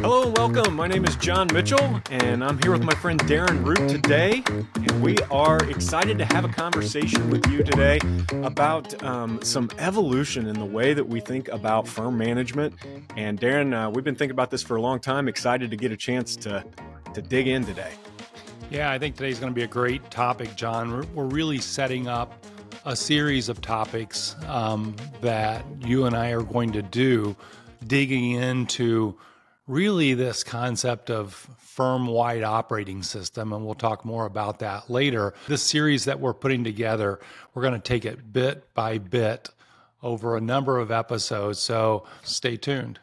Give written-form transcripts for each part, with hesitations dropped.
Hello and welcome. My name is John Mitchell, and I'm here with my friend Darren Root today. And we are excited to have a conversation with you today about some evolution in the way that we think about firm management. And Darren, we've been thinking about this for a long time. Excited to get a chance to dig in today. Yeah, I think today's going to be a great topic, John. We're really setting up a series of topics that you and I are going to do, digging into really this concept of firm-wide operating system, and we'll talk more about that later. This series that we're putting together, we're going to take it bit by bit over a number of episodes, so stay tuned.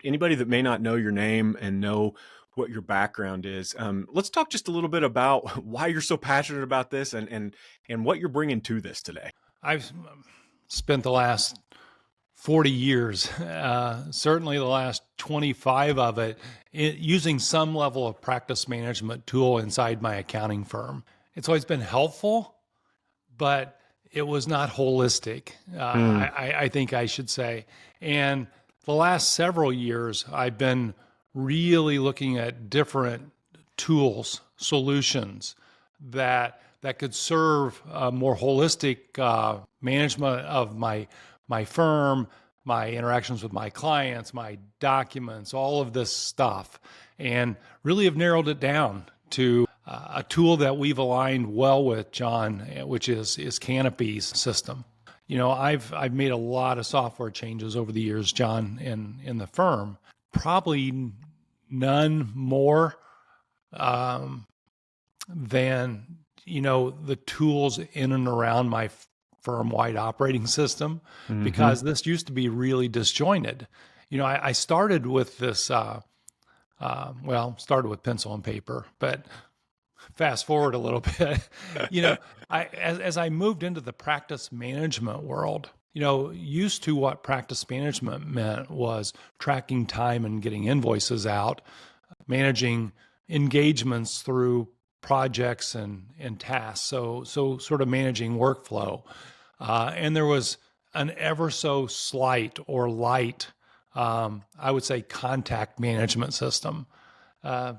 Anybody that may not know your name and know what your background is, let's talk just a little bit about why you're so passionate about this and what you're bringing to this today. I've spent the last 40 years, certainly the last 25 of it, using some level of practice management tool inside my accounting firm. It's always been helpful, but it was not holistic, I think I should say. And the last several years, I've been really looking at different tools, solutions that could serve a more holistic management of my firm, my interactions with my clients, my documents, all of this stuff, and really have narrowed it down to a tool that we've aligned well with, John, which is Canopy's system. You know, I've made a lot of software changes over the years, John, in the firm. Probably none more than, you know, the tools in and around my firm-wide operating system, because this used to be really disjointed. You know, I started with this, started with pencil and paper, but fast forward a little bit, you know, as I moved into the practice management world, you know, used to what practice management meant was tracking time and getting invoices out, managing engagements through projects and tasks. So sort of managing workflow. And there was an ever so slight or light, I would say, contact management system.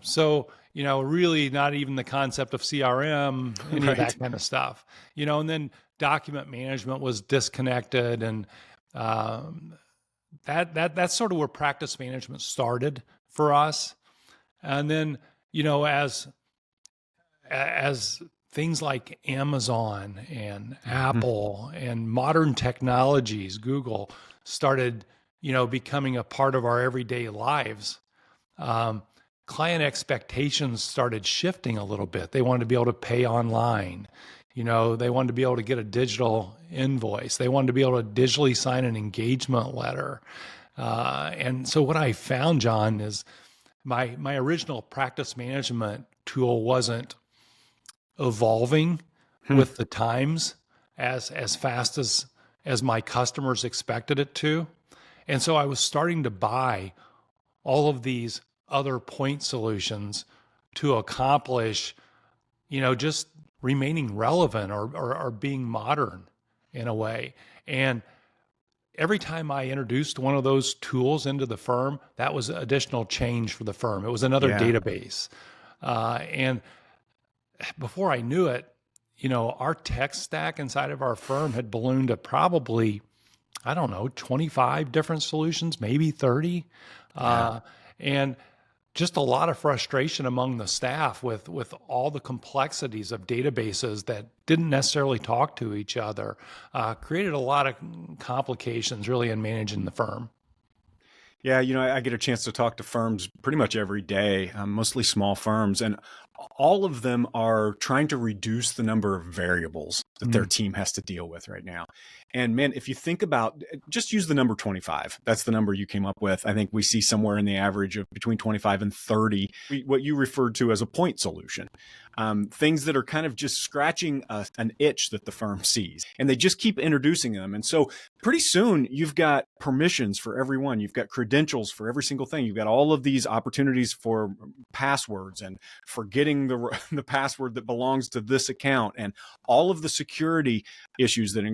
So, you know, really not even the concept of CRM, any of that kind of stuff, you know, and then document management was disconnected. And that's sort of where practice management started for us. And then, you know, as things like Amazon and Apple and modern technologies, Google, started, you know, becoming a part of our everyday lives, client expectations started shifting a little bit. They wanted to be able to pay online. You know, they wanted to be able to get a digital invoice. They wanted to be able to digitally sign an engagement letter. And so what I found, John, is my original practice management tool wasn't evolving with the times as fast as my customers expected it to. And so I was starting to buy all of these other point solutions to accomplish, you know, just remaining relevant or being modern in a way. And every time I introduced one of those tools into the firm, that was additional change for the firm. It was another database. And before I knew it, you know, our tech stack inside of our firm had ballooned to probably, I don't know, 25 different solutions, maybe 30. And just a lot of frustration among the staff with all the complexities of databases that didn't necessarily talk to each other, created a lot of complications really in managing the firm. Yeah, you know, I get a chance to talk to firms pretty much every day, mostly small firms, and all of them are trying to reduce the number of variables that their team has to deal with right now. And man, if you think about, just use the number 25. That's the number you came up with. I think we see somewhere in the average of between 25 and 30, what you referred to as a point solution. Things that are kind of just scratching an itch that the firm sees, and they just keep introducing them. And so pretty soon you've got permissions for everyone. You've got credentials for every single thing. You've got all of these opportunities for passwords and forgetting the password that belongs to this account, and all of the security issues that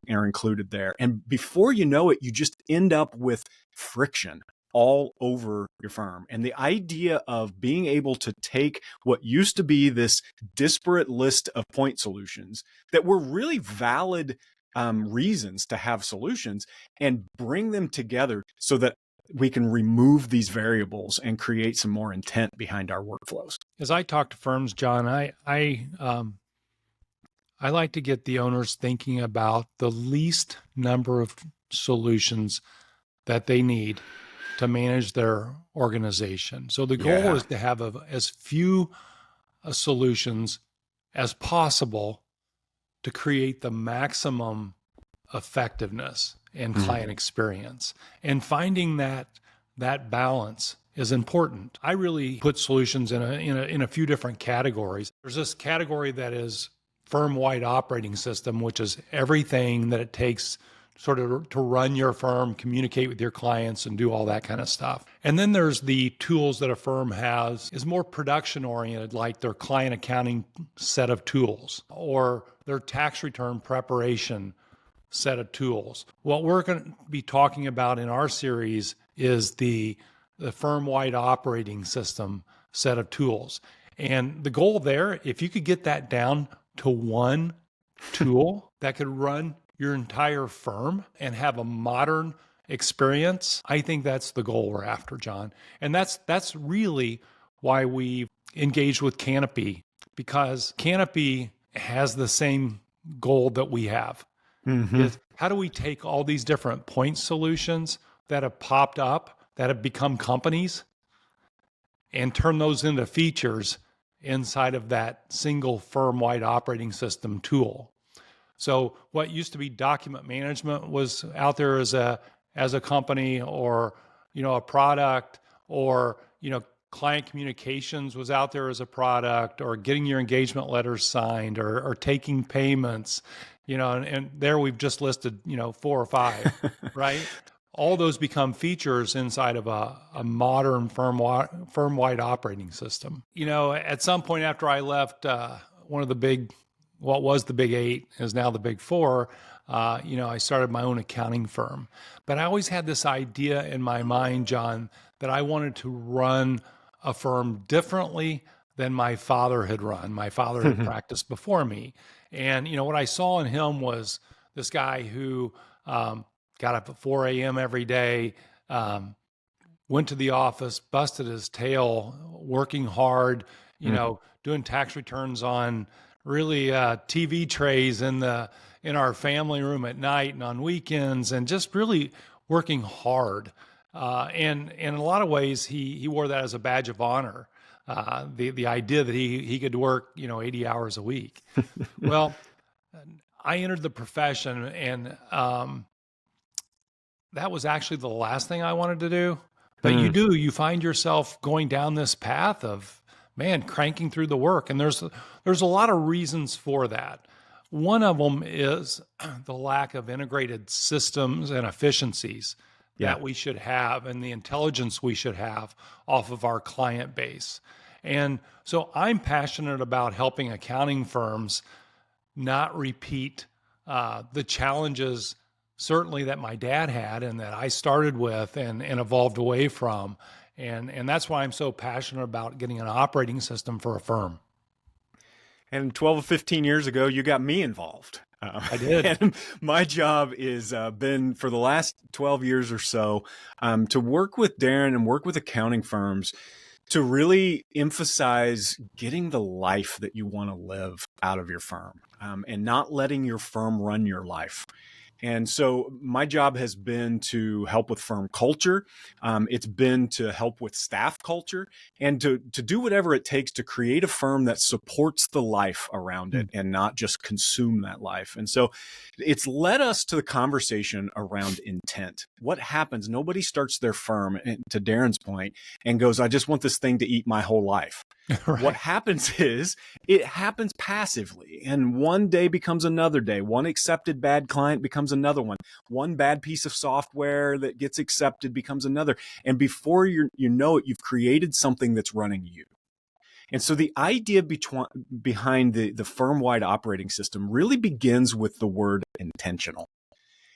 are included there. And before you know it, you just end up with friction all over your firm. And the idea of being able to take what used to be this disparate list of point solutions that were really valid reasons to have solutions and bring them together so that we can remove these variables and create some more intent behind our workflows. As I talk to firms, John, I like to get the owners thinking about the least number of solutions that they need to manage their organization. So the goal is to have as few solutions as possible to create the maximum effectiveness and client experience. And finding that balance is important. I really put solutions in a few different categories. There's this category that is firm-wide operating system, which is everything that it takes sort of to run your firm, communicate with your clients, and do all that kind of stuff. And then there's the tools that a firm has is more production-oriented, like their client accounting set of tools or their tax return preparation set of tools. What we're going to be talking about in our series is the firm-wide operating system set of tools. And the goal there, if you could get that down to one tool that could run your entire firm and have a modern experience, I think that's the goal we're after, John. And that's really why we engaged with Canopy, because Canopy has the same goal that we have. Is how do we take all these different point solutions that have popped up, that have become companies, and turn those into features inside of that single firm-wide operating system tool. So what used to be document management was out there as a company, or a product, or client communications was out there as a product, or getting your engagement letters signed, or taking payments, and there we've just listed 4 or 5, right? All those become features inside of a modern firm-wide operating system. At some point after I left what was the Big 8 is now the Big 4, I started my own accounting firm. But I always had this idea in my mind, John, that I wanted to run a firm differently than my father had run. My father had practiced before me. And, what I saw in him was this guy who got up at 4 a.m. every day, went to the office, busted his tail, working hard, doing tax returns on really TV trays in our family room at night and on weekends, and just really working hard. And in a lot of ways, he wore that as a badge of honor. The idea that he could work 80 hours a week. Well, I entered the profession, and that was actually the last thing I wanted to do. But you find yourself going down this path of, cranking through the work. And there's a lot of reasons for that. One of them is the lack of integrated systems and efficiencies that we should have, and the intelligence we should have off of our client base. And so I'm passionate about helping accounting firms not repeat the challenges certainly that my dad had and that I started with and evolved away from. And that's why I'm so passionate about getting an operating system for a firm. And 12 or 15 years ago, you got me involved. I did. And my job is been for the last 12 years or so to work with Darren and work with accounting firms to really emphasize getting the life that you want to live out of your firm and not letting your firm run your life. And so my job has been to help with firm culture. It's been to help with staff culture and to do whatever it takes to create a firm that supports the life around it and not just consume that life. And so it's led us to the conversation around intent. What happens? Nobody starts their firm, to Darren's point, and goes, I just want this thing to eat my whole life. Right. What happens is it happens passively, and one day becomes another day. One accepted bad client becomes another one. One bad piece of software that gets accepted becomes another. And before you know it, you've created something that's running you. And so the idea behind the firm-wide operating system really begins with the word intentional.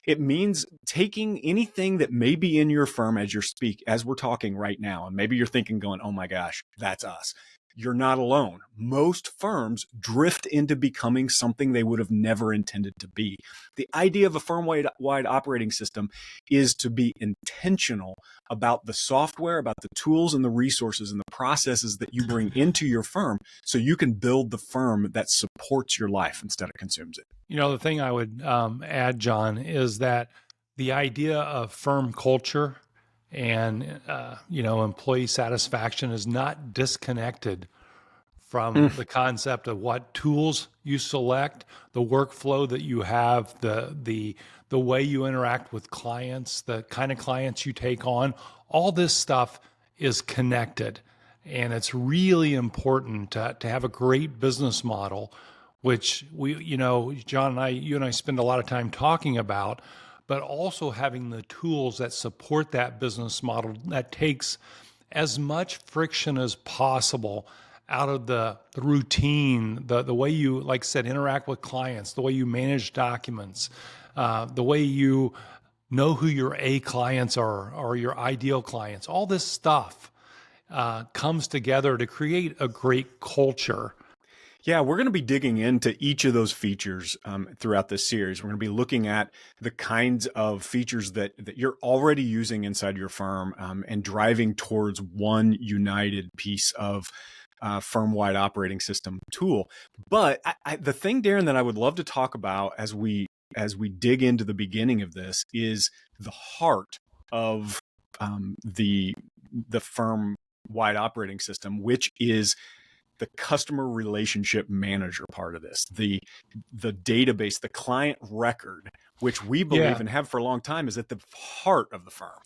It means taking anything that may be in your firm as we're talking right now. And maybe you're thinking going, oh my gosh, that's us. You're not alone. Most firms drift into becoming something they would have never intended to be. The idea of a firm-wide operating system is to be intentional about the software, about the tools and the resources and the processes that you bring into your firm so you can build the firm that supports your life instead of consumes it. The thing I would add, John, is that the idea of firm culture and employee satisfaction is not disconnected from the concept of what tools you select, the workflow that you have, the way you interact with clients, the kind of clients you take on. All this stuff is connected, and it's really important to have a great business model, which John and you and I spend a lot of time talking about, but also having the tools that support that business model that takes as much friction as possible out of the routine, the way you, like I said, interact with clients, the way you manage documents, the way you know who your A clients are or your ideal clients. All this stuff comes together to create a great culture. Yeah, we're going to be digging into each of those features throughout this series. We're going to be looking at the kinds of features that you're already using inside your firm and driving towards one united piece of firm-wide operating system tool. But the thing, Darren, that I would love to talk about as we dig into the beginning of this is the heart of the firm-wide operating system, which is the customer relationship manager part of this, the database, the client record, which we believe and have for a long time is at the heart of the firm.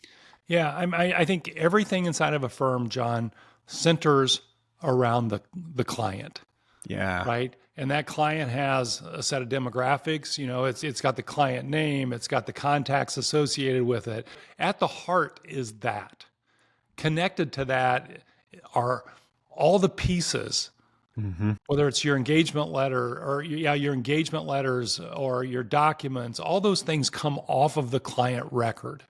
Yeah, I think everything inside of a firm, John, centers around the client. Yeah. Right. And that client has a set of demographics. It's got the client name, it's got the contacts associated with it. At the heart is that. Connected to that are all the pieces, whether it's your engagement letter or your engagement letters or your documents, all those things come off of the client record.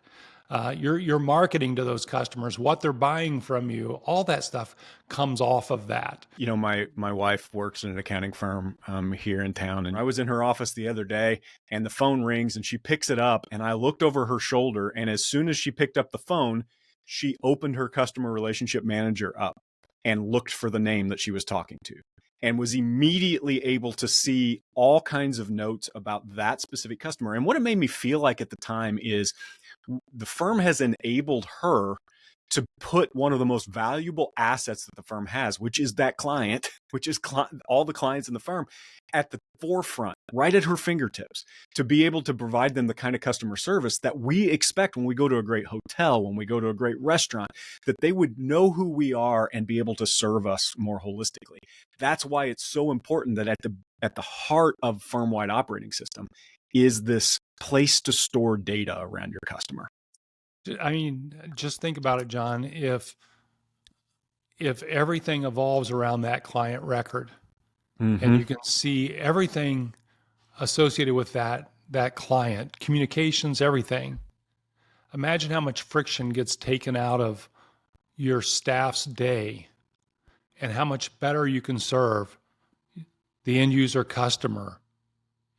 Your marketing to those customers, what they're buying from you, all that stuff comes off of that. My wife works in an accounting firm here in town, and I was in her office the other day, and the phone rings, and she picks it up, and I looked over her shoulder, and as soon as she picked up the phone, she opened her customer relationship manager up and looked for the name that she was talking to, and was immediately able to see all kinds of notes about that specific customer. And what it made me feel like at the time is the firm has enabled her to put one of the most valuable assets that the firm has, which is that client, which is all the clients in the firm, at the forefront, right at her fingertips, to be able to provide them the kind of customer service that we expect when we go to a great hotel, when we go to a great restaurant, that they would know who we are and be able to serve us more holistically. That's why it's so important that at the heart of firm-wide operating system is this place to store data around your customer. I mean, just think about it, John. If everything evolves around that client record, and you can see everything associated with that client, communications, everything, imagine how much friction gets taken out of your staff's day and how much better you can serve the end user customer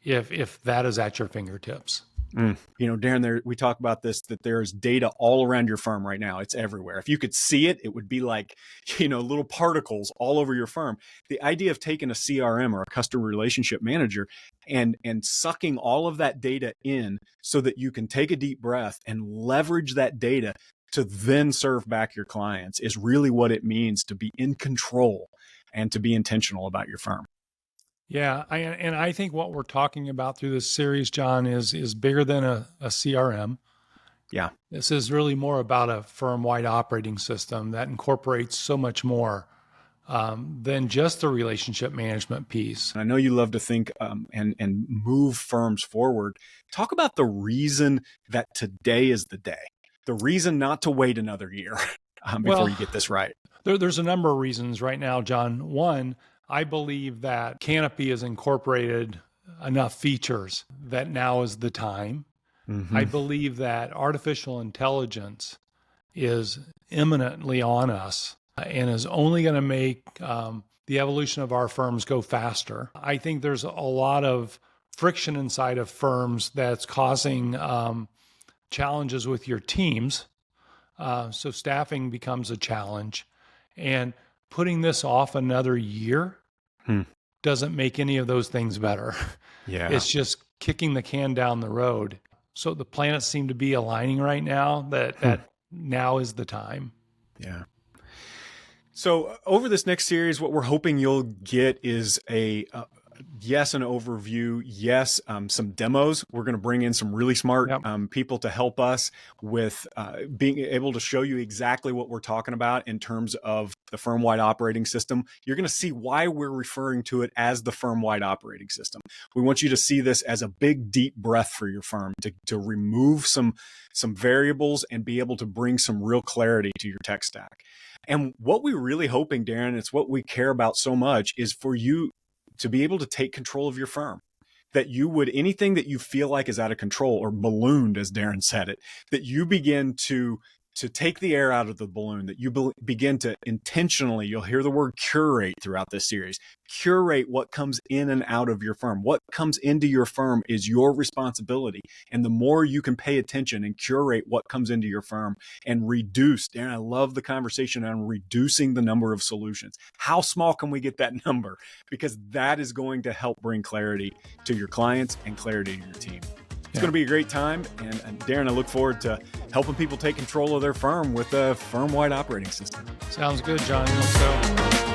if that is at your fingertips. Darren, we talk about this, that there's data all around your firm right now. It's everywhere. If you could see it, it would be like, little particles all over your firm. The idea of taking a CRM or a customer relationship manager and sucking all of that data in so that you can take a deep breath and leverage that data to then serve back your clients is really what it means to be in control and to be intentional about your firm. Yeah, I think what we're talking about through this series, John, is bigger than a CRM. Yeah. This is really more about a firm-wide operating system that incorporates so much more than just the relationship management piece. I know you love to think and move firms forward. Talk about the reason that today is the day, the reason not to wait another year before you get this right. There's a number of reasons right now, John. One, I believe that Canopy has incorporated enough features that now is the time. I believe that artificial intelligence is imminently on us and is only going to make the evolution of our firms go faster. I think there's a lot of friction inside of firms that's causing challenges with your teams. So staffing becomes a challenge. And putting this off another year doesn't make any of those things better. Yeah. It's just kicking the can down the road. So the planets seem to be aligning right now that now is the time. Yeah. So over this next series, what we're hoping you'll get is an overview. Yes, some demos. We're going to bring in some really smart people to help us with being able to show you exactly what we're talking about in terms of the firm-wide operating system. You're going to see why we're referring to it as the firm-wide operating system. We want you to see this as a big, deep breath for your firm to remove some variables and be able to bring some real clarity to your tech stack. And what we're really hoping, Darren, it's what we care about so much, is for you to be able to take control of your firm. That you would, anything that you feel like is out of control or ballooned, as Darren said it, that you begin to take the air out of the balloon, that you begin to intentionally, you'll hear the word curate throughout this series, curate what comes in and out of your firm. What comes into your firm is your responsibility. And the more you can pay attention and curate what comes into your firm and reduce, Darren, I love the conversation on reducing the number of solutions. How small can we get that number? Because that is going to help bring clarity to your clients and clarity to your team. It's going to be a great time. And Darren, I look forward to helping people take control of their firm with a firm-wide operating system. Sounds good, John. So.